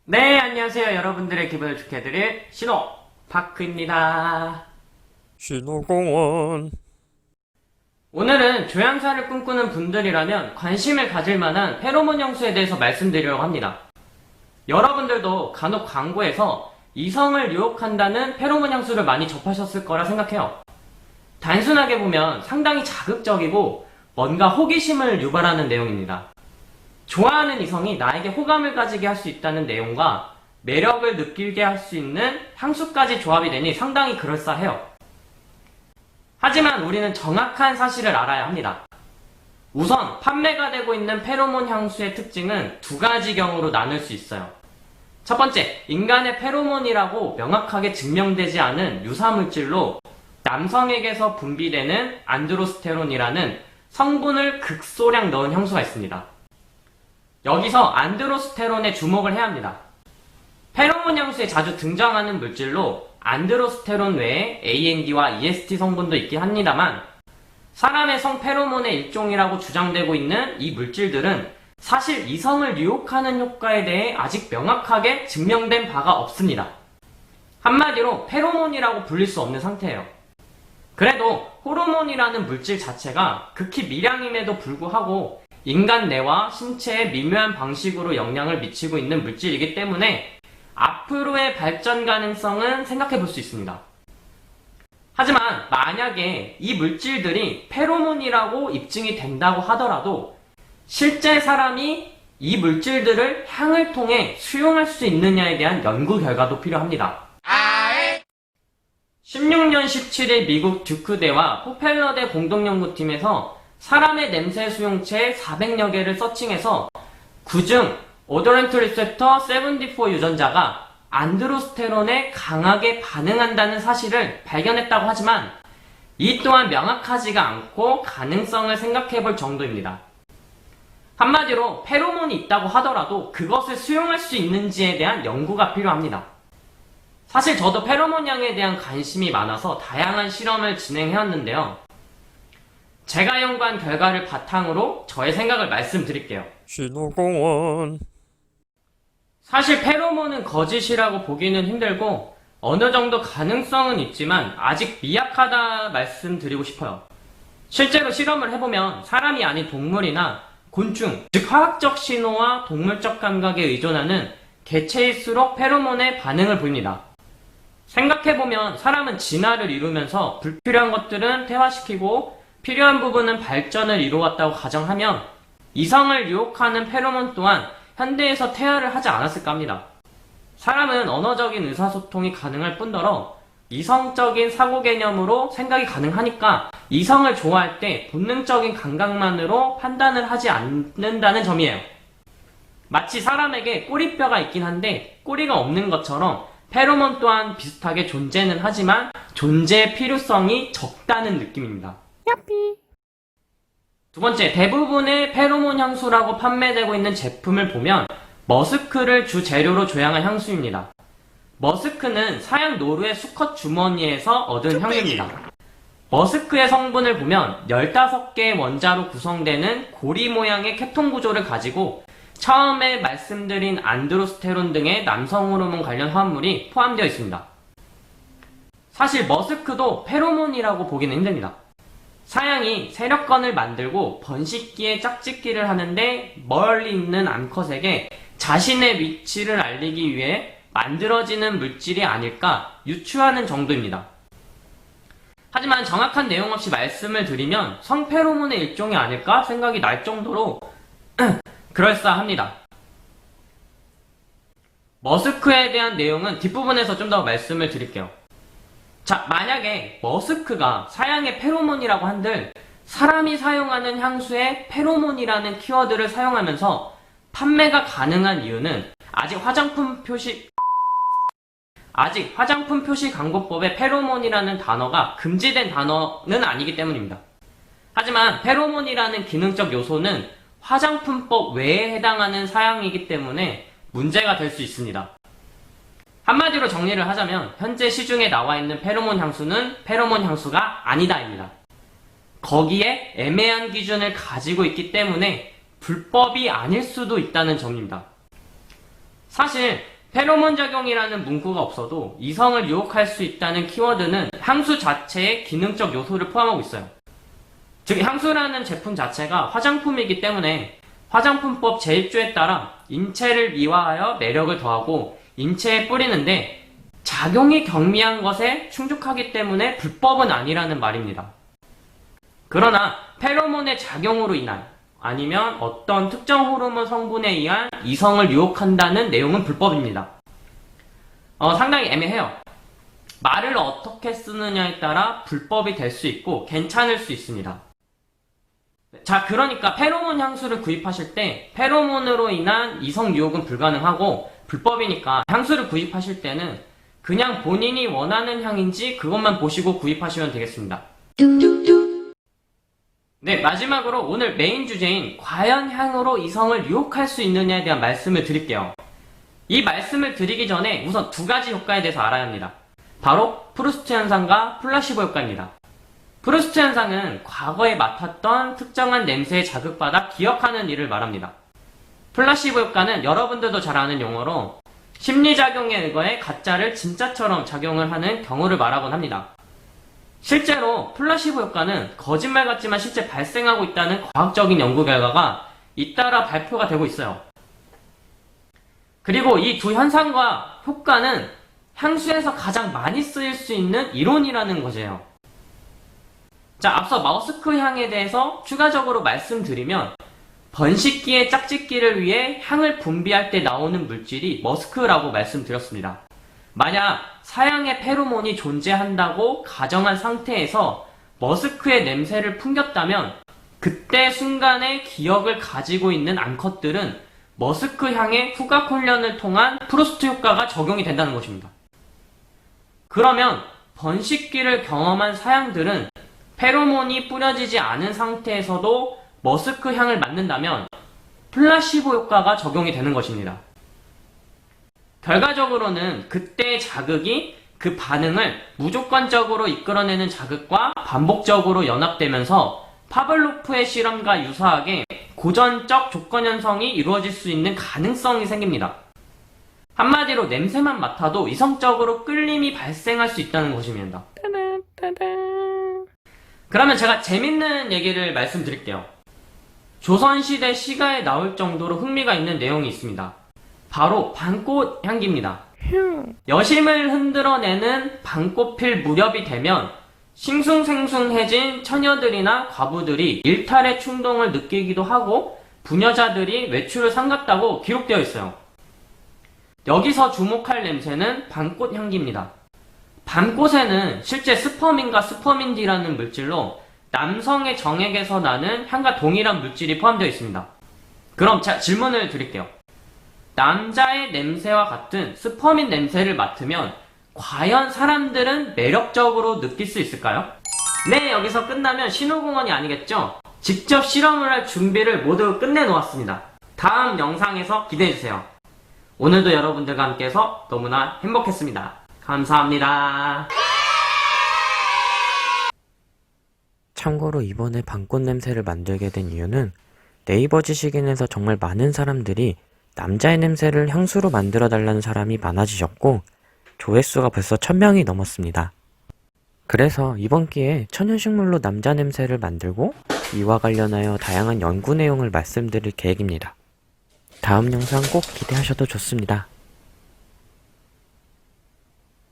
네, 안녕하세요. 여러분들의 기분을 좋게 해드릴 신호파크입니다. 신호공원. 오늘은 조향사를 꿈꾸는 분들이라면 관심을 가질 만한 페로몬 향수에 대해서 말씀드리려고 합니다. 여러분들도 간혹 광고에서 이성을 유혹한다는 페로몬 향수를 많이 접하셨을 거라 생각해요. 단순하게 보면 상당히 자극적이고 뭔가 호기심을 유발하는 내용입니다. 좋아하는 이성이 나에게 호감을 가지게 할 수 있다는 내용과 매력을 느끼게 할 수 있는 향수까지 조합이 되니 상당히 그럴싸해요. 하지만 우리는 정확한 사실을 알아야 합니다. 우선 판매가 되고 있는 페로몬 향수의 특징은 두 가지 경우로 나눌 수 있어요. 첫 번째, 인간의 페로몬이라고 명확하게 증명되지 않은 유사물질로 남성에게서 분비되는 안드로스테론이라는 성분을 극소량 넣은 향수가 있습니다. 여기서 안드로스테론에 주목을 해야 합니다. 페로몬 향수에 자주 등장하는 물질로 안드로스테론 외에 AND와 EST 성분도 있긴 합니다만 사람의 성 페로몬의 일종이라고 주장되고 있는 이 물질들은 사실 이성을 유혹하는 효과에 대해 아직 명확하게 증명된 바가 없습니다. 한마디로 페로몬이라고 불릴 수 없는 상태예요. 그래도 호르몬이라는 물질 자체가 극히 미량임에도 불구하고 인간 뇌와 신체에 미묘한 방식으로 영향을 미치고 있는 물질이기 때문에 앞으로의 발전 가능성은 생각해 볼 수 있습니다. 하지만 만약에 이 물질들이 페로몬이라고 입증이 된다고 하더라도 실제 사람이 이 물질들을 향을 통해 수용할 수 있느냐에 대한 연구 결과도 필요합니다. 16년 17일 미국 듀크대와 포펠러대 공동연구팀에서 사람의 냄새 수용체 400여 개를 서칭해서 그중 오도렌트 리셉터 74 유전자가 안드로스테론에 강하게 반응한다는 사실을 발견했다고 하지만 이 또한 명확하지가 않고 가능성을 생각해 볼 정도입니다. 한마디로 페로몬이 있다고 하더라도 그것을 수용할 수 있는지에 대한 연구가 필요합니다. 사실 저도 페로몬 향에 대한 관심이 많아서 다양한 실험을 진행해왔는데요. 제가 연구한 결과를 바탕으로 저의 생각을 말씀드릴게요. 신호공원. 사실 페로몬은 거짓이라고 보기는 힘들고 어느 정도 가능성은 있지만 아직 미약하다 말씀드리고 싶어요. 실제로 실험을 해보면 사람이 아닌 동물이나 곤충, 즉 화학적 신호와 동물적 감각에 의존하는 개체일수록 페로몬에 반응을 보입니다. 생각해보면 사람은 진화를 이루면서 불필요한 것들은 퇴화시키고 필요한 부분은 발전을 이루었다고 가정하면 이성을 유혹하는 페로몬 또한 현대에서 퇴화를 하지 않았을까 합니다. 사람은 언어적인 의사소통이 가능할 뿐더러 이성적인 사고 개념으로 생각이 가능하니까 이성을 좋아할 때 본능적인 감각만으로 판단을 하지 않는다는 점이에요. 마치 사람에게 꼬리뼈가 있긴 한데 꼬리가 없는 것처럼 페로몬 또한 비슷하게 존재는 하지만 존재의 필요성이 적다는 느낌입니다. 두 번째, 대부분의 페로몬 향수라고 판매되고 있는 제품을 보면 머스크를 주 재료로 조향한 향수입니다. 머스크는 서양 노르웨이 수컷 주머니에서 얻은 향입니다. 머스크의 성분을 보면 15개의 원자로 구성되는 고리 모양의 케톤 구조를 가지고 처음에 말씀드린 안드로스테론 등의 남성 호르몬 관련 화합물이 포함되어 있습니다. 사실 머스크도 페로몬이라고 보기는 힘듭니다. 사양이 세력건을 만들고 번식기에 짝짓기를 하는데 멀리 있는 암컷에게 자신의 위치를 알리기 위해 만들어지는 물질이 아닐까 유추하는 정도입니다. 하지만 정확한 내용 없이 말씀을 드리면 성페로몬의 일종이 아닐까 생각이 날 정도로 그럴싸합니다. 머스크에 대한 내용은 뒷부분에서 좀 더 말씀을 드릴게요. 자, 만약에 머스크가 사양의 페로몬이라고 한들 사람이 사용하는 향수에 페로몬이라는 키워드를 사용하면서 판매가 가능한 이유는 아직 화장품 표시 광고법에 페로몬이라는 단어가 금지된 단어는 아니기 때문입니다. 하지만 페로몬이라는 기능적 요소는 화장품법 외에 해당하는 사양이기 때문에 문제가 될 수 있습니다. 한마디로 정리를 하자면 현재 시중에 나와 있는 페로몬 향수는 페로몬 향수가 아니다입니다. 거기에 애매한 기준을 가지고 있기 때문에 불법이 아닐 수도 있다는 점입니다. 사실 페로몬 작용이라는 문구가 없어도 이성을 유혹할 수 있다는 키워드는 향수 자체의 기능적 요소를 포함하고 있어요. 즉 향수라는 제품 자체가 화장품이기 때문에 화장품법 제1조에 따라 인체를 미화하여 매력을 더하고 인체에 뿌리는데 작용이 경미한 것에 충족하기 때문에 불법은 아니라는 말입니다. 그러나 페로몬의 작용으로 인한 아니면 어떤 특정 호르몬 성분에 의한 이성을 유혹한다는 내용은 불법입니다. 상당히 애매해요. 말을 어떻게 쓰느냐에 따라 불법이 될 수 있고 괜찮을 수 있습니다. 자, 그러니까 페로몬 향수를 구입하실 때 페로몬으로 인한 이성 유혹은 불가능하고 불법이니까 향수를 구입하실 때는 그냥 본인이 원하는 향인지 그것만 보시고 구입하시면 되겠습니다. 네, 마지막으로 오늘 메인 주제인 과연 향으로 이성을 유혹할 수 있느냐에 대한 말씀을 드릴게요. 이 말씀을 드리기 전에 우선 두 가지 효과에 대해서 알아야 합니다. 바로 프루스트 현상과 플라시보 효과입니다. 프루스트 현상은 과거에 맡았던 특정한 냄새에 자극받아 기억하는 일을 말합니다. 플라시보 효과는 여러분들도 잘 아는 용어로 심리작용에 의거해 가짜를 진짜처럼 작용을 하는 경우를 말하곤 합니다. 실제로 플라시보 효과는 거짓말 같지만 실제 발생하고 있다는 과학적인 연구 결과가 잇따라 발표가 되고 있어요. 그리고 이 두 현상과 효과는 향수에서 가장 많이 쓰일 수 있는 이론이라는 것이에요. 자, 앞서 머스크 향에 대해서 추가적으로 말씀드리면 번식기의 짝짓기를 위해 향을 분비할 때 나오는 물질이 머스크라고 말씀드렸습니다. 만약 사양의 페로몬이 존재한다고 가정한 상태에서 머스크의 냄새를 풍겼다면 그때 순간의 기억을 가지고 있는 암컷들은 머스크 향의 후각 훈련을 통한 프루스트 효과가 적용이 된다는 것입니다. 그러면 번식기를 경험한 사양들은 페로몬이 뿌려지지 않은 상태에서도 머스크 향을 맡는다면 플라시보 효과가 적용이 되는 것입니다. 결과적으로는 그때의 자극이 그 반응을 무조건적으로 이끌어내는 자극과 반복적으로 연합되면서 파블로프의 실험과 유사하게 고전적 조건 현상이 이루어질 수 있는 가능성이 생깁니다. 한마디로 냄새만 맡아도 이성적으로 끌림이 발생할 수 있다는 것입니다. 그러면 제가 재밌는 얘기를 말씀드릴게요. 조선시대 시가에 나올 정도로 흥미가 있는 내용이 있습니다. 바로 방꽃 향기입니다. 여심을 흔들어내는 방꽃필 무렵이 되면 싱숭생숭해진 처녀들이나 과부들이 일탈의 충동을 느끼기도 하고 부녀자들이 외출을 삼갔다고 기록되어 있어요. 여기서 주목할 냄새는 방꽃 향기입니다. 밤꽃에는 실제 스퍼민과 스퍼민디라는 물질로 남성의 정액에서 나는 향과 동일한 물질이 포함되어 있습니다. 그럼 제가 질문을 드릴게요. 남자의 냄새와 같은 스퍼민 냄새를 맡으면 과연 사람들은 매력적으로 느낄 수 있을까요? 네, 여기서 끝나면 신호공원이 아니겠죠? 직접 실험을 할 준비를 모두 끝내놓았습니다. 다음 영상에서 기대해주세요. 오늘도 여러분들과 함께해서 너무나 행복했습니다. 감사합니다. 참고로 이번에 방꽃 냄새를 만들게 된 이유는 네이버 지식인에서 정말 많은 사람들이 남자의 냄새를 향수로 만들어 달라는 사람이 많아지셨고 조회수가 벌써 1000명이 넘었습니다. 그래서 이번 기회에 천연식물로 남자 냄새를 만들고 이와 관련하여 다양한 연구 내용을 말씀드릴 계획입니다. 다음 영상 꼭 기대하셔도 좋습니다.